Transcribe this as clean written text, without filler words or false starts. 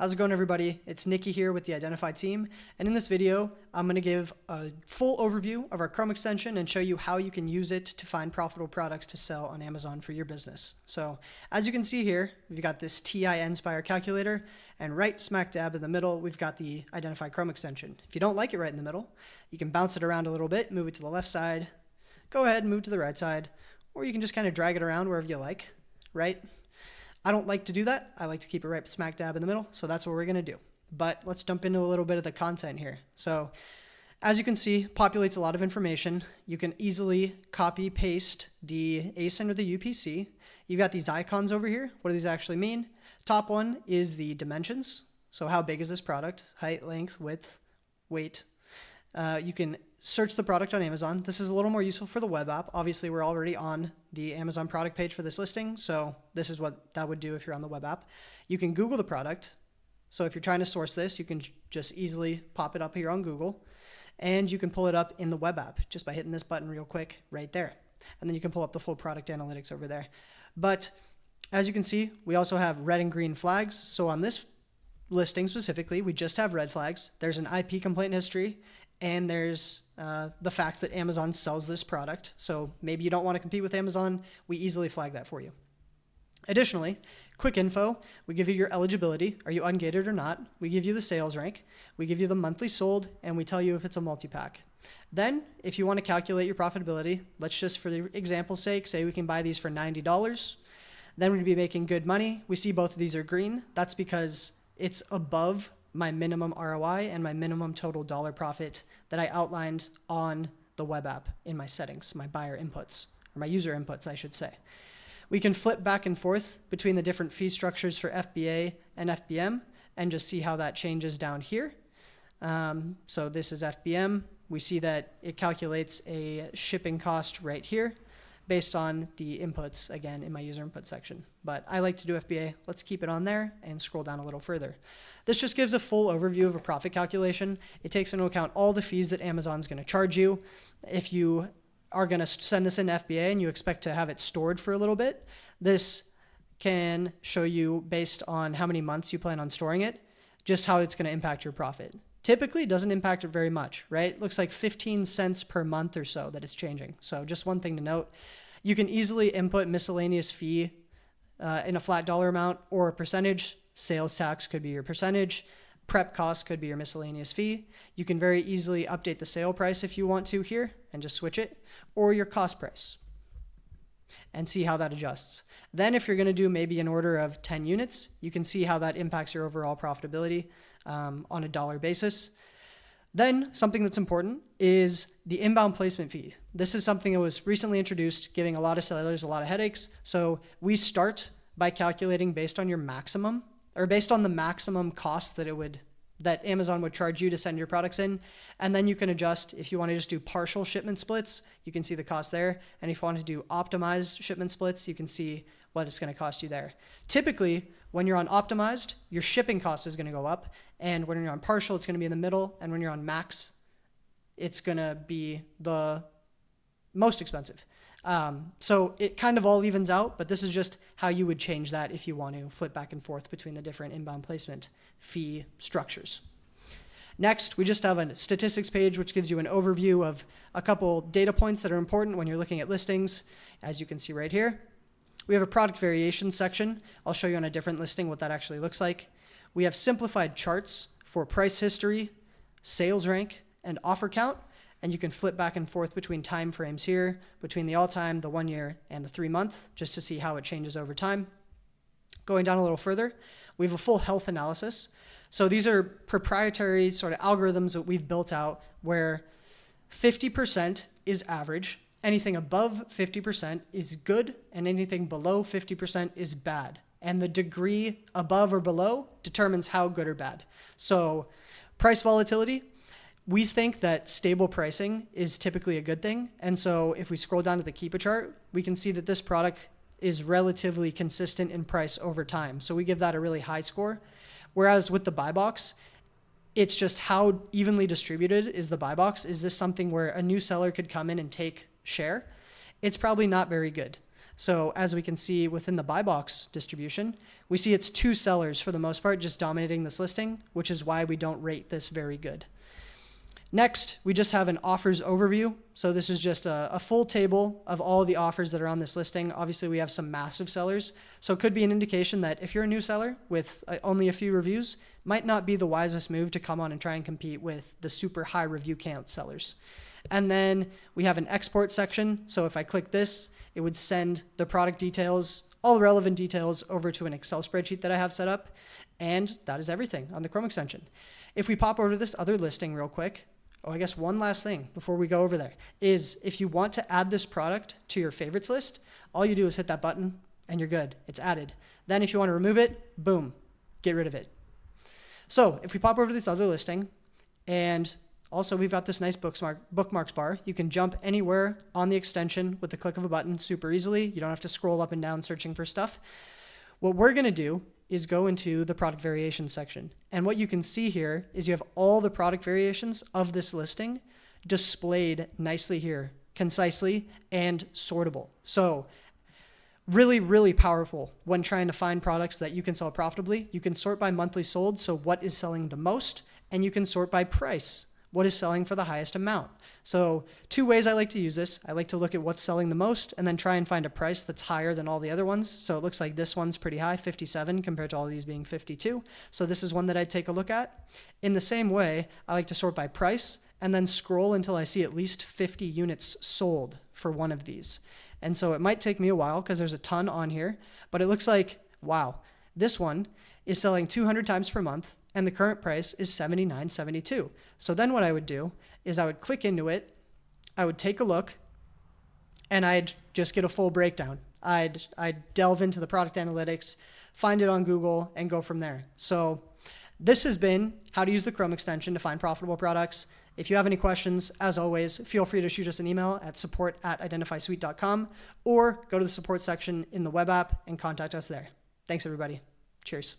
How's it going, everybody? It's Nikki here with the Identify team, and in this video, I'm going to give a full overview of our Chrome extension and show you how you can use it to find profitable products to sell on Amazon for your business. So, as you can see here, we've got this TI Nspire calculator, and right smack dab in the middle, we've got the Identify Chrome extension. If you don't like it right in the middle, you can bounce it around a little bit, move it to the left side, go ahead and move to the right side, or you can just kind of drag it around wherever you like, right? I don't like to do that. I like to keep it right smack dab in the middle, so that's what we're going to do. But let's jump into a little bit of the content here. So as you can see, populates a lot of information. You can easily copy paste the ASIN or the UPC. You've got these icons over here. What do these actually mean? Top one is the dimensions. So how big is this product? Height, length, width, weight. You can search the product on Amazon. This is a little more useful for the web app. Obviously, we're already on the Amazon product page for this listing, so this is what that would do if you're on the web app. You can Google the product. So if you're trying to source this, you can just easily pop it up here on Google, and you can pull it up in the web app just by hitting this button real quick right there. And then you can pull up the full product analytics over there. But as you can see, we also have red and green flags. So on this listing specifically, we just have red flags. There's an IP complaint history, and there's the fact that Amazon sells this product. So maybe you don't want to compete with Amazon. We easily flag that for you. Additionally, quick info, we give you your eligibility. Are you ungated or not? We give you the sales rank. We give you the monthly sold, and we tell you if it's a multi-pack. Then, if you want to calculate your profitability, let's just, for the example's sake, say we can buy these for $90. Then we'd be making good money. We see both of these are green. That's because it's above my minimum ROI and my minimum total dollar profit that I outlined on the web app in my settings, my buyer inputs, or my user inputs, I should say. We can flip back and forth between the different fee structures for FBA and FBM and just see how that changes down here. So this is FBM. We see that it calculates a shipping cost right here based on the inputs, again, in my user input section. But I like to do FBA. Let's keep it on there and scroll down a little further. This just gives a full overview of a profit calculation. It takes into account all the fees that Amazon's going to charge you. If you are going to send this in FBA and you expect to have it stored for a little bit, this can show you, based on how many months you plan on storing it, just how it's going to impact your profit. Typically, it doesn't impact it very much, right? It looks like 15 cents per month or so that it's changing. So just one thing to note, you can easily input miscellaneous fee in a flat dollar amount or a percentage. Sales tax could be your percentage. Prep cost could be your miscellaneous fee. You can very easily update the sale price if you want to here and just switch it, or your cost price, and see how that adjusts. Then if you're going to do maybe an order of 10 units, you can see how that impacts your overall profitability on a dollar basis. Then something that's important is the inbound placement fee. This is something that was recently introduced, giving a lot of sellers a lot of headaches. So we start by calculating based on your maximum, or based on the maximum cost that Amazon would charge you to send your products in. And then you can adjust. If you want to just do partial shipment splits, you can see the cost there. And if you want to do optimized shipment splits, you can see what it's going to cost you there. Typically, when you're on optimized, your shipping cost is going to go up. And when you're on partial, it's going to be in the middle. And when you're on max, it's going to be the most expensive. So it kind of all evens out, but this is just how you would change that if you want to flip back and forth between the different inbound placement fee structures. Next, we just have a statistics page, which gives you an overview of a couple data points that are important when you're looking at listings. As you can see right here, we have a product variation section. I'll show you on a different listing what that actually looks like. We have simplified charts for price history, sales rank, and offer count. And you can flip back and forth between time frames here, between the all-time, the 1 year, and the 3 month, just to see how it changes over time. Going down a little further, we have a full health analysis. So these are proprietary sort of algorithms that we've built out where 50% is average, anything above 50% is good, and anything below 50% is bad. And the degree above or below determines how good or bad. So price volatility, we think that stable pricing is typically a good thing. And so if we scroll down to the Keepa chart, we can see that this product is relatively consistent in price over time. So we give that a really high score. Whereas with the buy box, it's just how evenly distributed is the buy box. Is this something where a new seller could come in and take share? It's probably not very good. So as we can see within the buy box distribution, we see it's 2 sellers for the most part just dominating this listing, which is why we don't rate this very good. Next, we just have an offers overview. So this is just a full table of all the offers that are on this listing. Obviously, we have some massive sellers. So it could be an indication that if you're a new seller with only a few reviews, might not be the wisest move to come on and try and compete with the super high review count sellers. And then we have an export section. So if I click this, it would send the product details, all the relevant details over to an Excel spreadsheet that I have set up. And that is everything on the Chrome extension. If we pop over to this other listing real quick, I guess one last thing before we go over there is if you want to add this product to your favorites list, all you do is hit that button and you're good. It's added. Then if you want to remove it, boom, get rid of it. So if we pop over to this other listing, and also we've got this nice bookmarks bar. You can jump anywhere on the extension with the click of a button super easily. You don't have to scroll up and down searching for stuff. What we're going to do is go into the product variations section. And what you can see here is you have all the product variations of this listing displayed nicely here, concisely and sortable. So really, really powerful when trying to find products that you can sell profitably. You can sort by monthly sold, so what is selling the most, and you can sort by price, what is selling for the highest amount. So 2 ways I like to use this. I like to look at what's selling the most and then try and find a price that's higher than all the other ones. So it looks like this one's pretty high, 57 compared to all these being 52. So this is one that I'd take a look at. In the same way, I like to sort by price and then scroll until I see at least 50 units sold for one of these. And so it might take me a while because there's a ton on here, but it looks like, wow, this one is selling 200 times per month and the current price is $79.72. So then what I would do is I would click into it, I would take a look, and I'd just get a full breakdown. I'd delve into the product analytics, find it on Google, and go from there. So this has been how to use the Chrome extension to find profitable products. If you have any questions, as always, feel free to shoot us an email at support@identifysuite.com or go to the support section in the web app and contact us there. Thanks, everybody. Cheers.